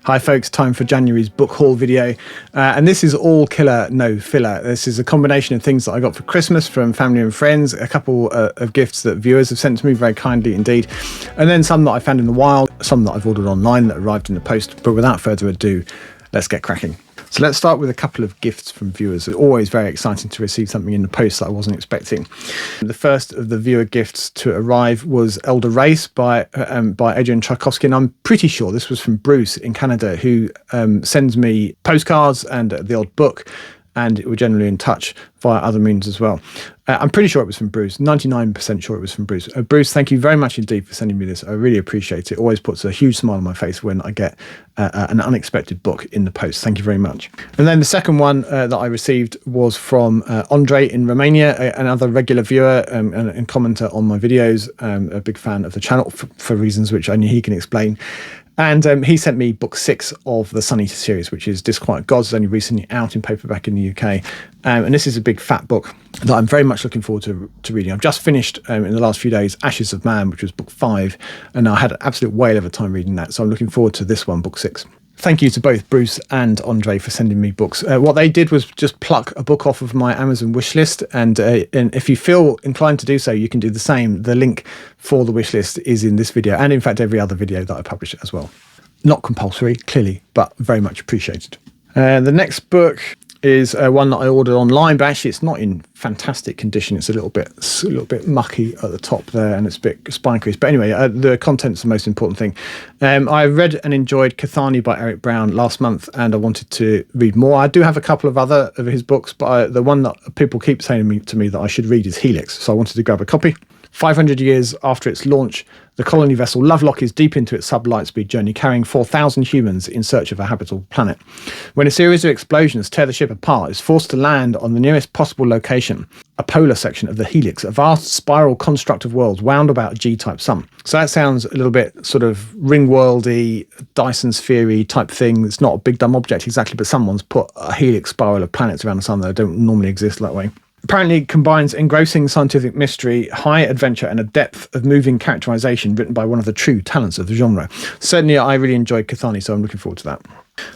Hi folks, time for January's book haul video, and this is all killer, no filler. This is a combination of things that I got for Christmas from family and friends, a couple of gifts that viewers have sent to me very kindly indeed, and then some that I found in the wild, some that I've ordered online that arrived in the post. But without further ado, let's get cracking. So let's start with a couple of gifts from viewers. It's always very exciting to receive something in the post that I wasn't expecting. The first of the viewer gifts to arrive was Elder Race by Adrian Tchaikovsky, and I'm pretty sure this was from Bruce in Canada, who sends me postcards and the odd book, and we're generally in touch via other means as well. I'm pretty sure it was from Bruce, 99% sure it was from Bruce. Bruce, thank you very much indeed for sending me this. I really appreciate it. It always puts a huge smile on my face when I get an unexpected book in the post. Thank you very much. And then the second one that I received was from Andre in Romania, another regular viewer and commenter on my videos, a big fan of the channel for reasons which only he can explain. And he sent me book 6 of the Sunny series, which is Disquiet Gods. It's only recently out in paperback in the UK. And this is a big fat book that I'm very much looking forward to reading. I've just finished in the last few days Ashes of Man, which was book 5. And I had an absolute whale of a time reading that. So I'm looking forward to this one, book 6. Thank you to both Bruce and Andre for sending me books. What they did was just pluck a book off of my Amazon wishlist, and if you feel inclined to do so, you can do the same. The link for the wishlist is in this video, and in fact every other video that I publish as well. Not compulsory, clearly, but very much appreciated. The next book is one that I ordered online, but actually it's not in fantastic condition. It's a little bit mucky at the top there, and it's a bit spine creased. But anyway, the content's the most important thing. I read and enjoyed Cathani by Eric Brown last month, and I wanted to read more. I do have a couple of other of his books, but the one that people keep saying to me that I should read is Helix, so I wanted to grab a copy. 500 years after its launch, the colony vessel Lovelock is deep into its sub-light-speed journey, carrying 4,000 humans in search of a habitable planet. When a series of explosions tear the ship apart, it's forced to land on the nearest possible location, a polar section of the Helix, a vast spiral construct of worlds wound about a G-type sun. So that sounds a little bit sort of ring-worldy, Dyson sphere-y type thing. It's not a big dumb object exactly, but someone's put a helix spiral of planets around the sun that don't normally exist that way. Apparently it combines engrossing scientific mystery, high adventure, and a depth of moving characterization written by one of the true talents of the genre. Certainly I really enjoyed Cathani, so I'm looking forward to that.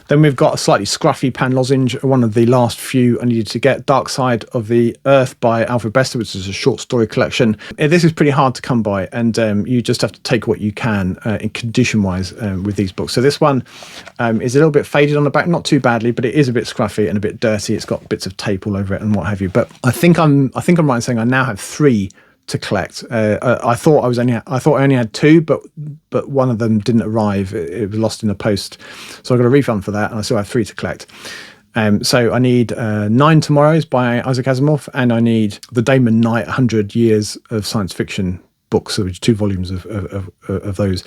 Then we've got a slightly scruffy pan lozenge, one of the last few I needed to get, Dark Side of the Earth by Alfred Bester, which is a short story collection. This is pretty hard to come by, and you just have to take what you can in condition-wise with these books. So this one is a little bit faded on the back, not too badly, but it is a bit scruffy and a bit dirty. It's got bits of tape all over it and what have you. But I think I'm right in saying I now have 3 to collect. I thought I only had 2, but one of them didn't arrive. It was lost in the post, so I got a refund for that, and I still have 3 to collect. So I need 9 Tomorrows by Isaac Asimov, and I need the Damon Knight 100 Years of Science Fiction books, which 2 volumes of those,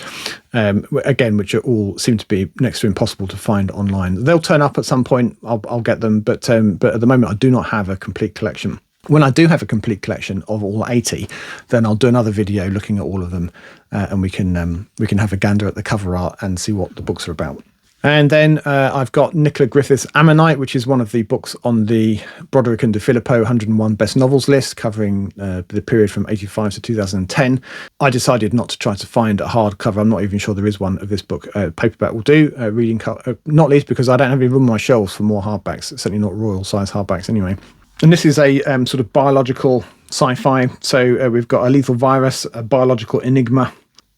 again, which are all seem to be next to impossible to find online. They'll turn up at some point. I'll get them, but at the moment I do not have a complete collection. When I do have a complete collection of all 80, then I'll do another video looking at all of them, and we can have a gander at the cover art and see what the books are about. And then I've got Nicola Griffith's Ammonite, which is one of the books on the Broderick and De Filippo 101 best novels list, covering the period from 85 to 2010. I decided not to try to find a hardcover. I'm not even sure there is one of this book. Paperback will do, reading not least because I don't have any room on my shelves for more hardbacks, certainly not royal size hardbacks anyway. And this is a sort of biological sci-fi. So we've got a lethal virus, a biological enigma.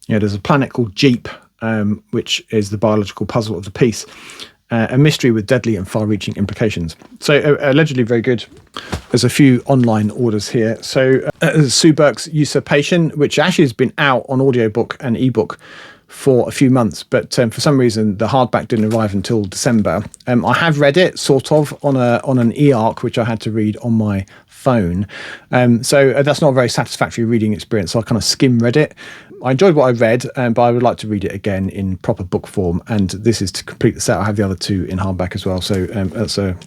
There's a planet called Jeep, which is the biological puzzle of the piece. A mystery with deadly and far-reaching implications. So allegedly very good. There's a few online orders here. So Sue Burke's Usurpation, which actually has been out on audiobook and ebook for a few months, but for some reason the hardback didn't arrive until December. I have read it sort of on an e-arc, which I had to read on my phone. So that's not a very satisfactory reading experience. So I kind of skim read it. I enjoyed what I read, but I would like to read it again in proper book form. And this is to complete the set. I have the other 2 in hardback as well. So that's a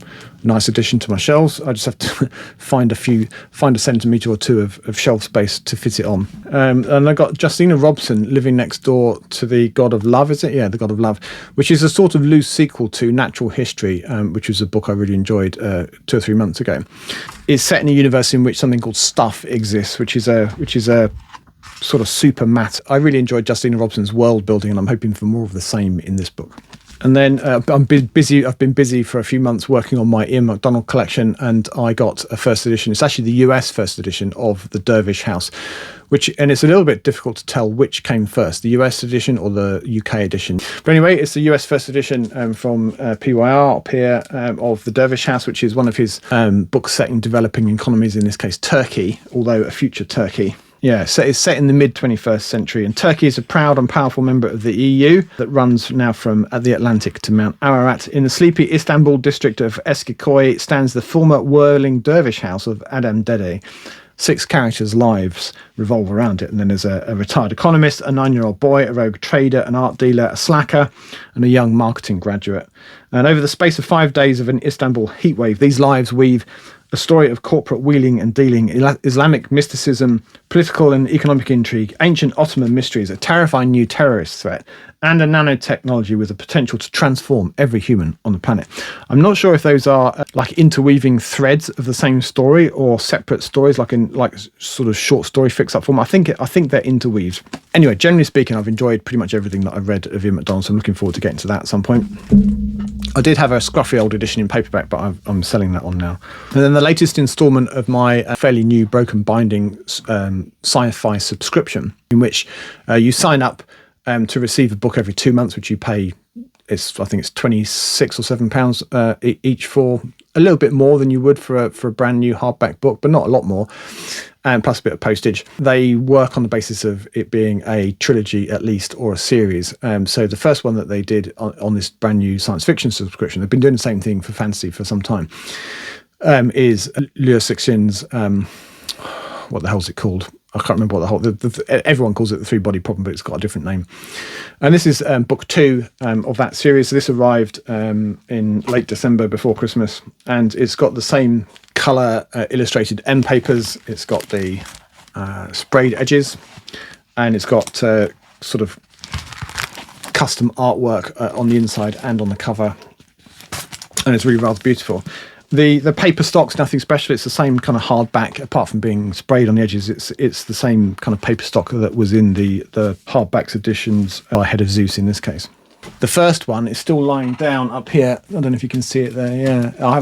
nice addition to my shelves. I just have to find a centimetre or 2 of shelf space to fit it on. And I got Justina Robson, Living Next Door to the God of Love, is it? Yeah, The God of Love, which is a sort of loose sequel to Natural History, which was a book I really enjoyed 2 or 3 months ago. It's set in a universe in which something called stuff exists, which is a sort of super matte. I really enjoyed Justina Robson's world building, and I'm hoping for more of the same in this book. And then I've been busy for a few months working on my Ian McDonald collection, and I got a first edition. It's actually the US first edition of the Dervish House, and it's a little bit difficult to tell which came first, the US edition or the UK edition. But anyway, it's the US first edition from PYR up here of the Dervish House, which is one of his books set in developing economies, in this case Turkey, although a future Turkey. Yeah, so it's set in the mid-21st century, and Turkey is a proud and powerful member of the EU that runs now from the Atlantic to Mount Ararat. In the sleepy Istanbul district of Eskikoy stands the former whirling dervish house of Adem Dede. 6 characters' lives revolve around it, and then there's a retired economist, a 9-year-old boy, a rogue trader, an art dealer, a slacker, and a young marketing graduate. And over the space of 5 days of an Istanbul heatwave, these lives weave a story of corporate wheeling and dealing, Islamic mysticism, political and economic intrigue, ancient Ottoman mysteries, a terrifying new terrorist threat, and a nanotechnology with the potential to transform every human on the planet. I'm not sure if those are like interweaving threads of the same story or separate stories, like sort of short story fix-up form. I think they're interweaved. Anyway, generally speaking, I've enjoyed pretty much everything that I've read of Ian McDonald, so I'm looking forward to getting to that at some point. I did have a scruffy old edition in paperback, but I'm selling that on now. And then the latest instalment of my fairly new broken binding sci-fi subscription, in which you sign up to receive a book every 2 months, which you pay. I think it's £26 or £7 each, for a little bit more than you would for a brand new hardback book, but not a lot more, and plus a bit of postage. They work on the basis of it being a trilogy at least, or a series. So the first one that they did on this brand new science fiction subscription, they've been doing the same thing for fantasy for some time, is Liu Cixin's, what the hell's it called? I can't remember what everyone calls it the 3-body problem, but it's got a different name. And this is book 2 of that series. So this arrived in late December before Christmas, and it's got the same colour illustrated end papers. It's got the sprayed edges, and it's got sort of custom artwork on the inside and on the cover, and it's really rather beautiful. The paper stock's nothing special. It's the same kind of hardback, apart from being sprayed on the edges. It's the same kind of paper stock that was in the hardbacks editions by Head of Zeus in this case. The first one is still lying down up here. I don't know if you can see it there. Yeah, I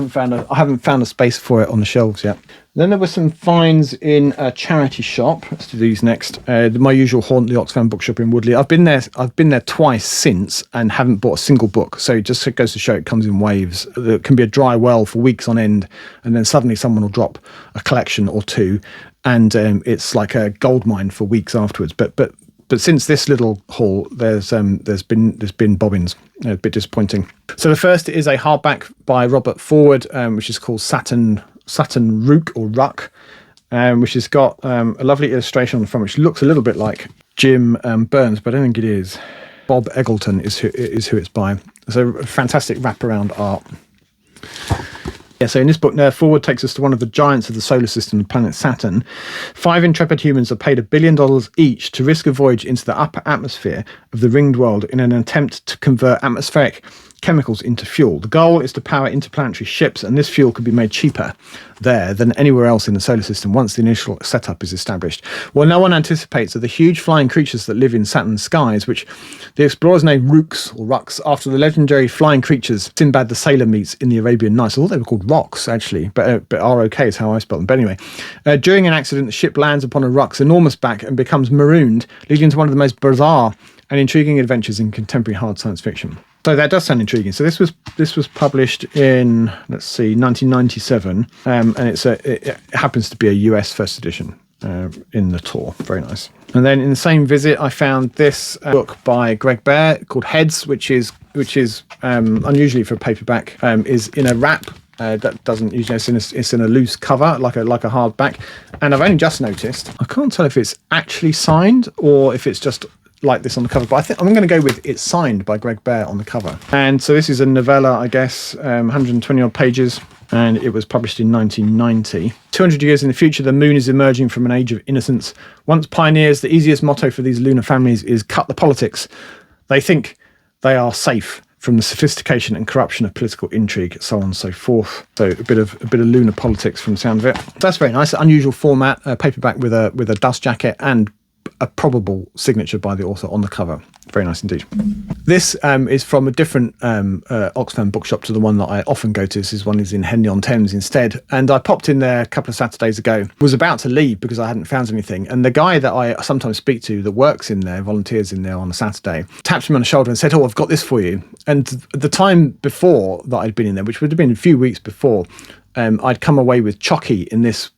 haven't found a space for it on the shelves yet. Then there were some finds in a charity shop. Let's do these next. My usual haunt, the Oxfam bookshop in Woodley. I've been there twice since and haven't bought a single book. So it just goes to show it comes in waves. There can be a dry well for weeks on end, and then suddenly someone will drop a collection or two, and it's like a goldmine for weeks afterwards. But since this little haul, there's been bobbins. A bit disappointing. So the first is a hardback by Robert Forward, which is called Saturn Rook or Ruck, which has got a lovely illustration on the front, which looks a little bit like Jim Burns, but I don't think it is. Bob Eggleton is who it's by. So fantastic wraparound art. Yeah, so in this book, Forward takes us to one of the giants of the solar system, the planet Saturn. 5 intrepid humans are paid $1 billion each to risk a voyage into the upper atmosphere of the ringed world in an attempt to convert atmospheric chemicals into fuel. The goal is to power interplanetary ships, and this fuel could be made cheaper there than anywhere else in the solar system once the initial setup is established. Well, no one anticipates that the huge flying creatures that live in Saturn's skies, which the explorers named Rooks or Rucks after the legendary flying creatures Sinbad the Sailor meets in the Arabian Nights. I thought they were called Rocks, actually, but R-O-K is how I spell them. But anyway, during an accident, the ship lands upon a Ruck's enormous back and becomes marooned, leading to one of the most bizarre and intriguing adventures in contemporary hard science fiction. So that does sound intriguing. So this was published in, 1997, and it happens to be a US first edition in the Tor. Very nice. And then in the same visit, I found this book by Greg Bear called Heads, which is unusually for a paperback, is in a wrap. That doesn't usually, it's in a loose cover, like a hardback. And I've only just noticed, I can't tell if it's actually signed or if it's just like this on the cover, but I think I'm going to go with it's signed by Greg Bear on the cover. And so this is a novella, I guess, 120 odd pages, and it was published in 1990. 200 years in the future, the moon is emerging from an age of innocence. Once pioneers, the easiest motto for these lunar families is cut the politics. They think they are safe from the sophistication and corruption of political intrigue, so on and so forth. So a bit of lunar politics from the sound of it. That's very nice. Unusual format, paperback with a dust jacket and a probable signature by the author on the cover. Very nice indeed. This is from a different Oxfam bookshop to the one that I often go to. This one is in Henley-on-Thames instead. And I popped in there a couple of Saturdays ago, was about to leave because I hadn't found anything. And the guy that I sometimes speak to that works in there, volunteers in there on a Saturday, tapped me on the shoulder and said, "Oh, I've got this for you." And the time before that I'd been in there, which would have been a few weeks before, I'd come away with Chucky in this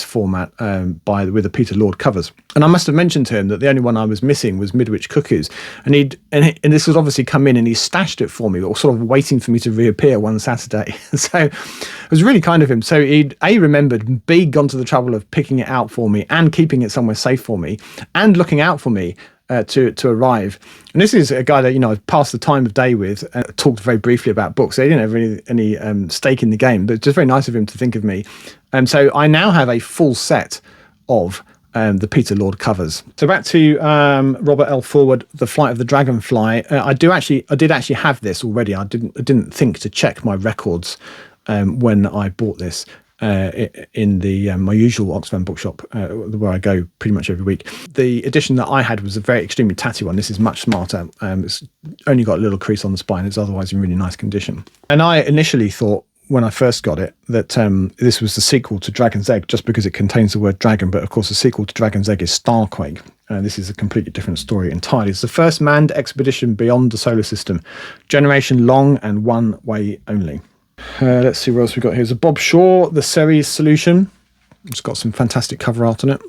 format with the Peter Lord covers, and I must have mentioned to him that the only one I was missing was Midwich Cuckoos, and this had obviously come in and he stashed it for me, or sort of waiting for me to reappear one Saturday. So it was really kind of him. So he'd remembered, B, gone to the trouble of picking it out for me and keeping it somewhere safe for me and looking out for me to arrive. And this is a guy that, I've passed the time of day with, talked very briefly about books. They didn't have any stake in the game, but it's just very nice of him to think of me. And so I now have a full set of the Peter Lord covers. So back to Robert L. Forward, The Flight of the Dragonfly. I did actually have this already. I didn't think to check my records when I bought this. In the my usual Oxfam bookshop where I go pretty much every week. The edition that I had was a very extremely tatty one. This is much smarter. It's only got a little crease on the spine. It's otherwise in really nice condition. And I initially thought, when I first got it, that this was the sequel to Dragon's Egg, just because it contains the word dragon. But of course, the sequel to Dragon's Egg is Starquake. This is a completely different story entirely. It's the first manned expedition beyond the solar system, generation long and one way only. Let's see what else we've got here. There's a Bob Shaw, The Ceres Solution. It's got some fantastic cover art on it.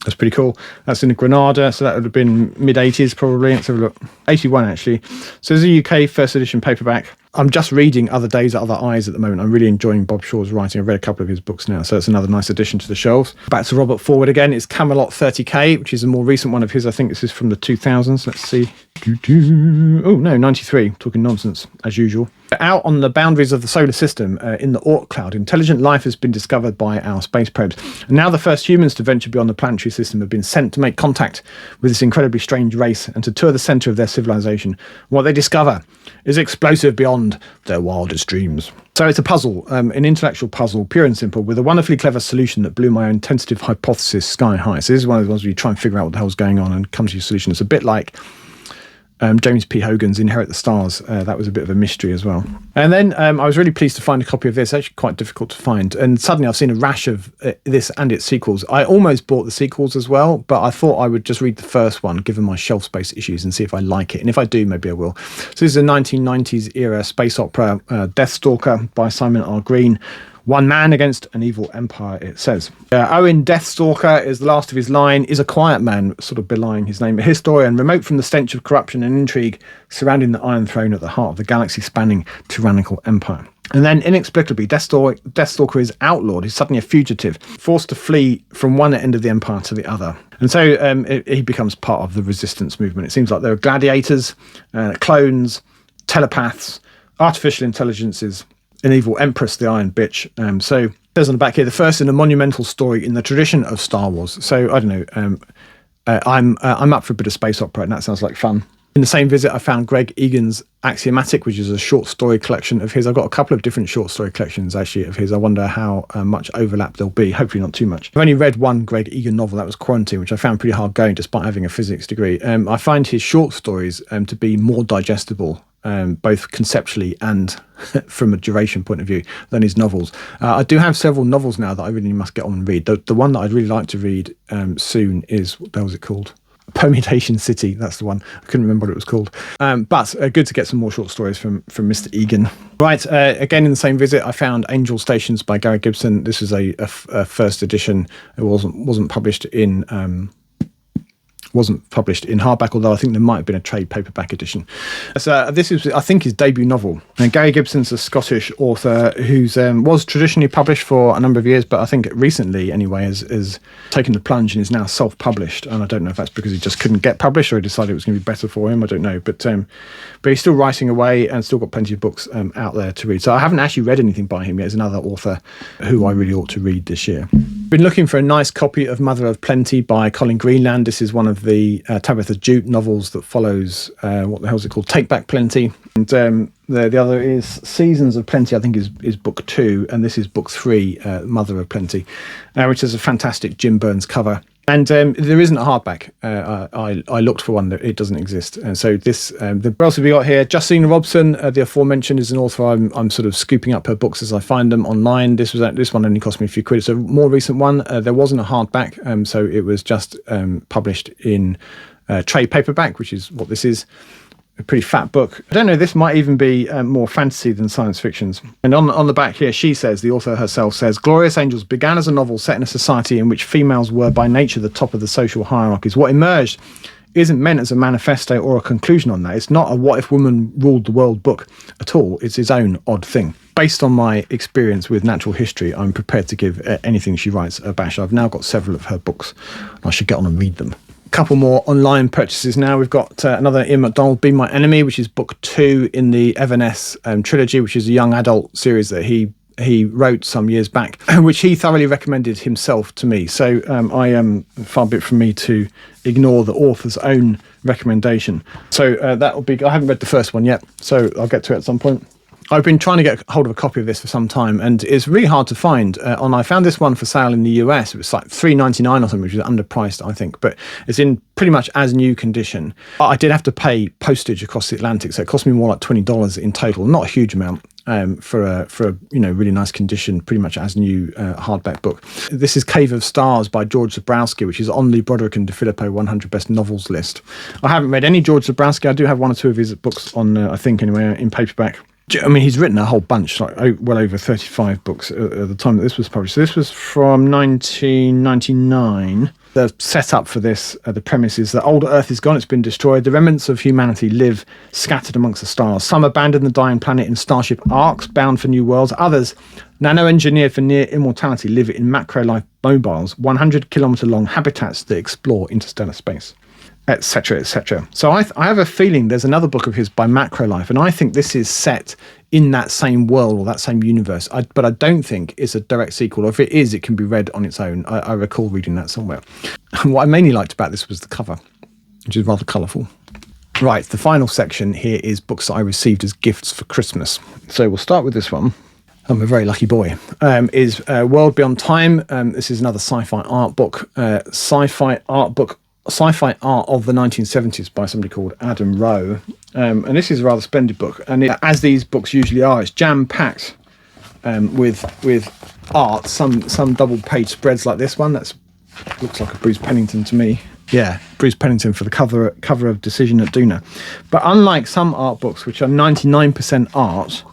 That's pretty cool. That's in Granada, so that would have been mid-80s probably. Let's have a look. 81 actually. So there's a UK first edition paperback. I'm just reading Other Days, Other Eyes at the moment. I'm really enjoying Bob Shaw's writing. I've read a couple of his books now, so it's another nice addition to the shelves. Back to Robert Forward again. It's Camelot 30K, which is a more recent one of his. I think this is from the 2000s. Let's see. Oh, no, 93. Talking nonsense, as usual. Out on the boundaries of the solar system, in the Oort cloud, intelligent life has been discovered by our space probes. And now the first humans to venture beyond the planetary system have been sent to make contact with this incredibly strange race and to tour the centre of their civilization. What they discover is explosive beyond their wildest dreams. So it's a puzzle, an intellectual puzzle, pure and simple, with a wonderfully clever solution that blew my own tentative hypothesis sky high. So this is one of the ones where you try and figure out what the hell's going on and come to your solution. It's a bit like James P. Hogan's Inherit the Stars. That was a bit of a mystery as well. And then I was really pleased to find a copy of this. Actually quite difficult to find. And suddenly I've seen a rash of this and its sequels. I almost bought the sequels as well, but I thought I would just read the first one, given my shelf space issues, and see if I like it. And if I do, maybe I will. So this is a 1990s era space opera, Deathstalker by Simon R. Green. One man against an evil empire, it says. Owen Deathstalker is the last of his line, is a quiet man, sort of belying his name, a historian, remote from the stench of corruption and intrigue surrounding the Iron Throne at the heart of the galaxy-spanning tyrannical empire. And then, inexplicably, Deathstalker is outlawed. He's suddenly a fugitive, forced to flee from one end of the empire to the other. And so he becomes part of the resistance movement. It seems like there are gladiators, clones, telepaths, artificial intelligences, an evil empress, the Iron Bitch. So it says on the back here, the first in a monumental story in the tradition of Star Wars. So I don't know. I'm up for a bit of space opera, and that sounds like fun. In the same visit, I found Greg Egan's Axiomatic, which is a short story collection of his. I've got a couple of different short story collections, actually, of his. I wonder how much overlap there'll be. Hopefully not too much. I've only read one Greg Egan novel. That was Quarantine, which I found pretty hard going, despite having a physics degree. I find his short stories to be more digestible, both conceptually and from a duration point of view, than his novels. I do have several novels now that I really must get on and read. The one that I'd really like to read soon is, what the hell was it called? Permutation City, that's the one. I couldn't remember what it was called. But good to get some more short stories from Mr. Egan. Right, again in the same visit, I found Angel Stations by Gary Gibson. This is a first edition. It wasn't published in hardback, although I think there might have been a trade paperback edition. So this is, I think, his debut novel. And Gary Gibson's a Scottish author who's was traditionally published for a number of years, but I think recently, anyway, has taken the plunge and is now self-published. And I don't know if that's because he just couldn't get published or he decided it was going to be better for him. I don't know. But he's still writing away and still got plenty of books out there to read. So I haven't actually read anything by him yet. There's another author who I really ought to read this year. Been looking for a nice copy of Mother of Plenty by Colin Greenland. This is one of the Tabitha Jute novels that follows, what the hell is it called? Take Back Plenty. And the other is Seasons of Plenty, I think is book 2, and this is book 3, Mother of Plenty, which is a fantastic Jim Burns cover. And there isn't a hardback. I looked for one, that it doesn't exist. And so this, the what else have we got here? Justina Robson, the aforementioned, is an author. I'm sort of scooping up her books as I find them online. This one only cost me a few quid. It's a more recent one. There wasn't a hardback, so it was just published in trade paperback, which is what this is. A pretty fat book. I don't know, this might even be more fantasy than science fictions. And on the back here, she says, the author herself says, Glorious Angels began as a novel set in a society in which females were by nature the top of the social hierarchies. What emerged isn't meant as a manifesto or a conclusion on that. It's not a what if women ruled the world book at all. It's its own odd thing. Based on my experience with natural history, I'm prepared to give anything she writes a bash. I've now got several of her books. I should get on and read them. Couple more online purchases now. We've got another Ian McDonald, Be My Enemy, which is book 2 in the Everness trilogy, which is a young adult series that he wrote some years back, which he thoroughly recommended himself to me. So I am far be it from me to ignore the author's own recommendation. So that will be, I haven't read the first one yet, so I'll get to it at some point. I've been trying to get hold of a copy of this for some time, and it's really hard to find. I found this one for sale in the US. It was like $3.99 or something, which is underpriced, I think, but it's in pretty much as new condition. I did have to pay postage across the Atlantic, so it cost me more like $20 in total. Not a huge amount for a really nice condition, pretty much as new hardback book. This is Cave of Stars by George Zabrowski, which is on the Broderick and DeFilippo 100 Best Novels list. I haven't read any George Zabrowski. I do have one or two of his books on, I think anyway, in paperback. I mean, he's written a whole bunch, like well over 35 books at the time that this was published. So this was from 1999. The setup for this, the premise is that older Earth is gone, it's been destroyed. The remnants of humanity live scattered amongst the stars. Some abandon the dying planet in starship arcs, bound for new worlds. Others, nano-engineered for near immortality, live in macro-life mobiles, 100-kilometre-long habitats that explore interstellar space, etc., etc. So I have a feeling there's another book of his by Macrolife, and I think this is set in that same world or that same universe. But I don't think it's a direct sequel, or if it is, it can be read on its own. I recall reading that somewhere. And what I mainly liked about this was the cover, which is rather colourful. Right, the final section here is books that I received as gifts for Christmas. So we'll start with this one. I'm a very lucky boy. Is World Beyond Time. This is another sci-fi art book. Sci-fi art of the 1970s by somebody called Adam Rowe. And this is a rather splendid book. And as these books usually are, it's jam-packed with art, some double-page spreads like this one. That looks like a Bruce Pennington to me. Yeah, Bruce Pennington for the cover of Decision at Duna. But unlike some art books, which are 99% art,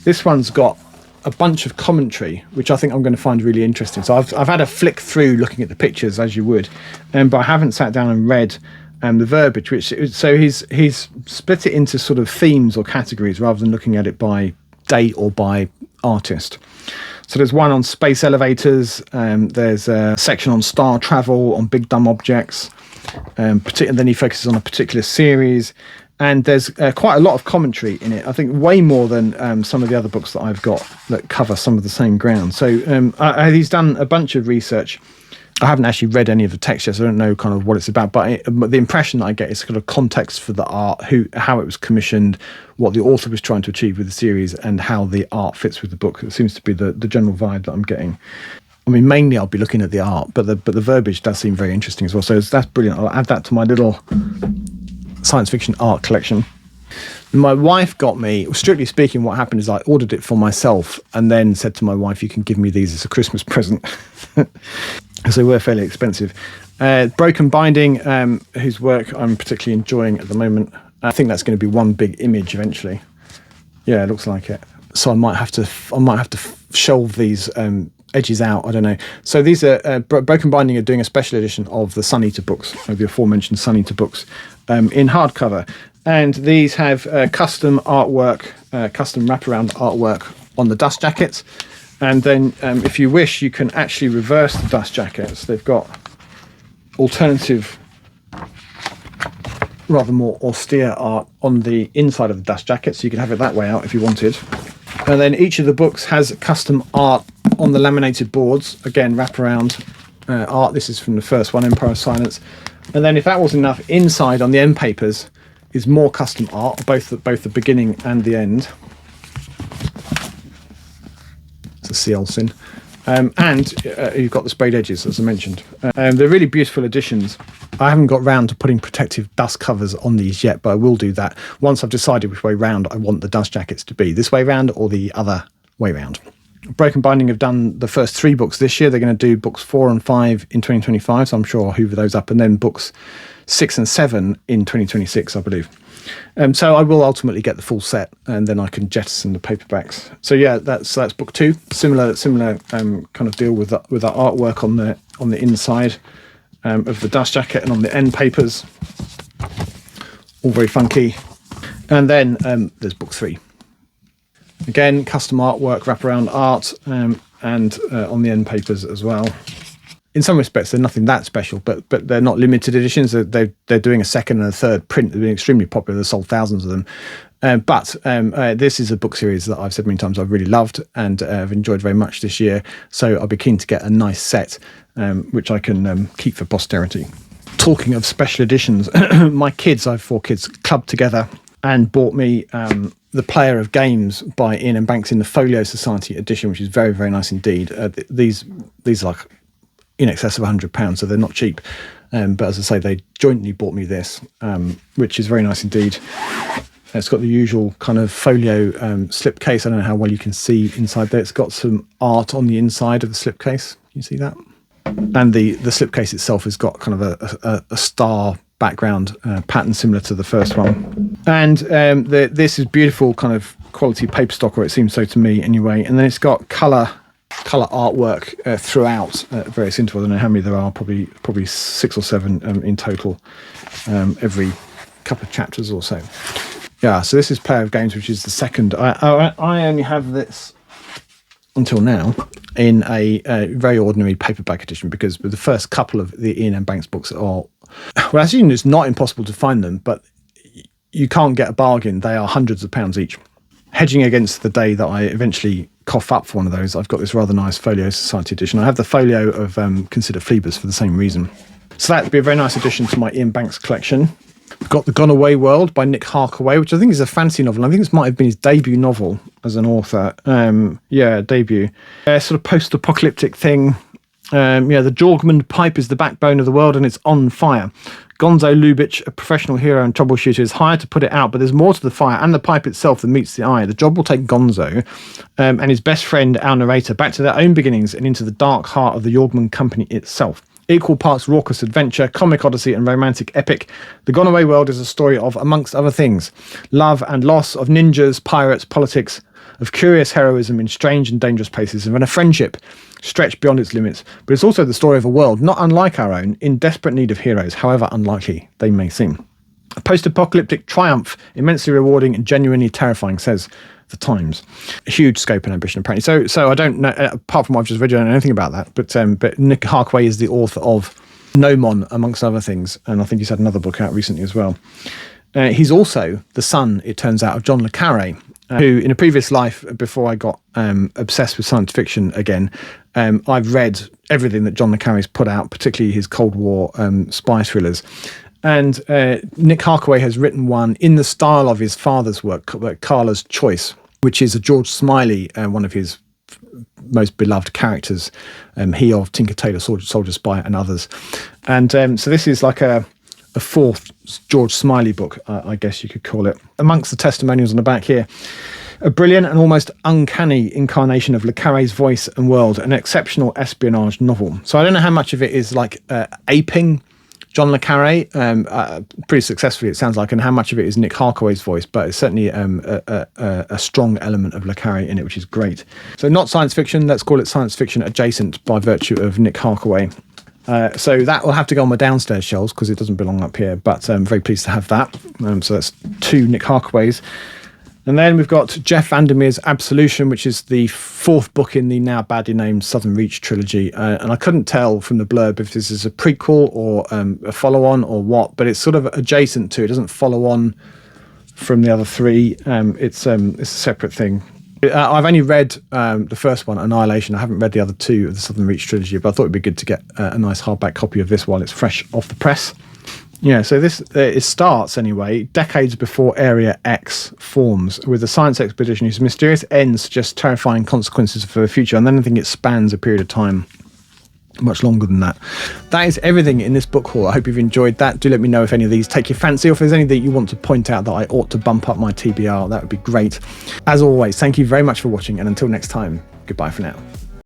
this one's got a bunch of commentary, which I think I'm going to find really interesting. So I've had a flick through looking at the pictures, as you would, but I haven't sat down and read the verbiage. So he's split it into sort of themes or categories rather than looking at it by date or by artist. So there's one on space elevators. There's a section on star travel, on big dumb objects. And then he focuses on a particular series. And there's quite a lot of commentary in it. I think way more than some of the other books that I've got that cover some of the same ground. So he's done a bunch of research. I haven't actually read any of the text yet, so I don't know kind of what it's about. But the impression that I get is kind of context for the art, how it was commissioned, what the author was trying to achieve with the series, and how the art fits with the book. It seems to be the general vibe that I'm getting. I mean, mainly I'll be looking at the art, but the verbiage does seem very interesting as well. So that's brilliant. I'll add that to my little science fiction art collection. My wife got me, strictly speaking, what happened is I ordered it for myself and then said to my wife, you can give me these as a Christmas present. So they were fairly expensive. Broken Binding, whose work I'm particularly enjoying at the moment. I think that's going to be one big image eventually. Yeah, it looks like it. So I might have to shelve these edges out. I don't know. So these are Broken Binding are doing a special edition of the Sun Eater books, of the aforementioned Sun Eater books, in hardcover, and these have custom artwork, custom wraparound artwork on the dust jackets. And then, if you wish, you can actually reverse the dust jackets. They've got alternative, rather more austere art on the inside of the dust jacket, so you can have it that way out if you wanted. And then each of the books has custom art on the laminated boards. Again, wraparound art. This is from the first one, Empire of Silence. And then, if that wasn't enough, inside on the end papers is more custom art, both the beginning and the end. It's a Cielcin. And you've got the sprayed edges, as I mentioned. They're really beautiful editions. I haven't got round to putting protective dust covers on these yet, but I will do that once I've decided which way round I want the dust jackets to be, this way round or the other way round. Broken Binding have done the first 3 books this year. They're going to do books 4 and 5 in 2025, so I'm sure I'll hoover those up, and then books 6 and 7 in 2026, I believe. So I will ultimately get the full set, and then I can jettison the paperbacks. So yeah, that's book 2. Similar kind of deal with the artwork on the inside of the dust jacket and on the end papers. All very funky. And then there's book 3. Again, custom artwork, wraparound art, and on the end papers as well. In some respects, they're nothing that special, but they're not limited editions. They're doing a second and a third print. They're being extremely popular. They've sold thousands of them. But this is a book series that I've said many times I've really loved and have enjoyed very much this year. So I'll be keen to get a nice set, which I can keep for posterity. Talking of special editions, my kids, I have 4 kids, clubbed together and bought me The Player of Games by Ian and Banks in the Folio Society edition, which is very, very nice indeed. These are like in excess of £100, so they're not cheap. But as I say, they jointly bought me this, which is very nice indeed. It's got the usual kind of folio slipcase. I don't know how well you can see inside there. It's got some art on the inside of the slipcase. Can you see that? And the slipcase itself has got kind of a star background pattern similar to the first one. And this is beautiful kind of quality paper stock, or it seems so to me anyway. And then it's got colour artwork throughout at various intervals. I don't know how many there are, probably 6 or 7 in total, every couple of chapters or so. Yeah, so this is Player of Games, which is the second. I only have this until now in a very ordinary paperback edition, because the first couple of the Ian and Banks books are, well, actually it's not impossible to find them, but you can't get a bargain. They are hundreds of pounds each. Hedging against the day that I eventually cough up for one of those, I've got this rather nice Folio Society edition. I have the folio of Consider Phlebas for the same reason. So that would be a very nice addition to my Ian Banks collection. We've got The Gone Away World by Nick Harkaway, which I think is a fancy novel. I think this might have been his debut novel as an author. Debut. Sort of post-apocalyptic thing. The Jorgman pipe is the backbone of the world and it's on fire. Gonzo Lubitsch, a professional hero and troubleshooter, is hired to put it out, but there's more to the fire and the pipe itself than meets the eye. The job will take Gonzo and his best friend, our narrator, back to their own beginnings and into the dark heart of the Jorgman company itself. Equal parts raucous adventure, comic odyssey and romantic epic, The Gone Away World is a story of, amongst other things, love and loss, of ninjas, pirates, politics, of curious heroism in strange and dangerous places, and a friendship stretched beyond its limits. But it's also the story of a world not unlike our own, in desperate need of heroes, however unlikely they may seem. A post-apocalyptic triumph, immensely rewarding and genuinely terrifying, says The Times. A huge scope and ambition, apparently. So I don't know, apart from what I've just read, I don't know anything about that. But Nick Harkaway is the author of Gnomon, amongst other things, and I think he's had another book out recently as well. He's also the son, it turns out, of John le Carré, who in a previous life, before I got obsessed with science fiction again, I've read everything that John le Carré's put out, particularly his Cold War spy thrillers. And Nick Harkaway has written one in the style of his father's work, Carla's Choice, which is a George Smiley, one of his most beloved characters, he of Tinker Tailor Soldier Spy and others. And so this is like a fourth George Smiley book, I guess you could call it. Amongst the testimonials on the back here, a brilliant and almost uncanny incarnation of le Carré's voice and world, an exceptional espionage novel. So I don't know how much of it is like aping John le Carré, pretty successfully it sounds like, and how much of it is Nick Harkaway's voice, but it's certainly a strong element of le Carré in it, which is great. So not science fiction, let's call it science fiction adjacent by virtue of Nick Harkaway. So that will have to go on my downstairs shelves because it doesn't belong up here, but I'm very pleased to have that. So that's 2 Nick Harkaways. And then we've got Jeff Vandermeer's Absolution, which is the 4th book in the now badly named Southern Reach trilogy. And I couldn't tell from the blurb if this is a prequel or a follow-on or what, but it's sort of adjacent to, it doesn't follow on from the other 3. It's a separate thing. I've only read the first one, Annihilation. I haven't read the other 2 of the Southern Reach trilogy, but I thought it'd be good to get a nice hardback copy of this while it's fresh off the press. Yeah, so this it starts anyway decades before Area X forms, with a science expedition whose mysterious ends suggest terrifying consequences for the future, and then I think it spans a period of time much longer than that. That is everything in this book haul. I hope you've enjoyed that. Do let me know if any of these take your fancy, or if there's any that you want to point out that I ought to bump up my TBR. That would be great. As always, thank you very much for watching, and until next time, goodbye for now.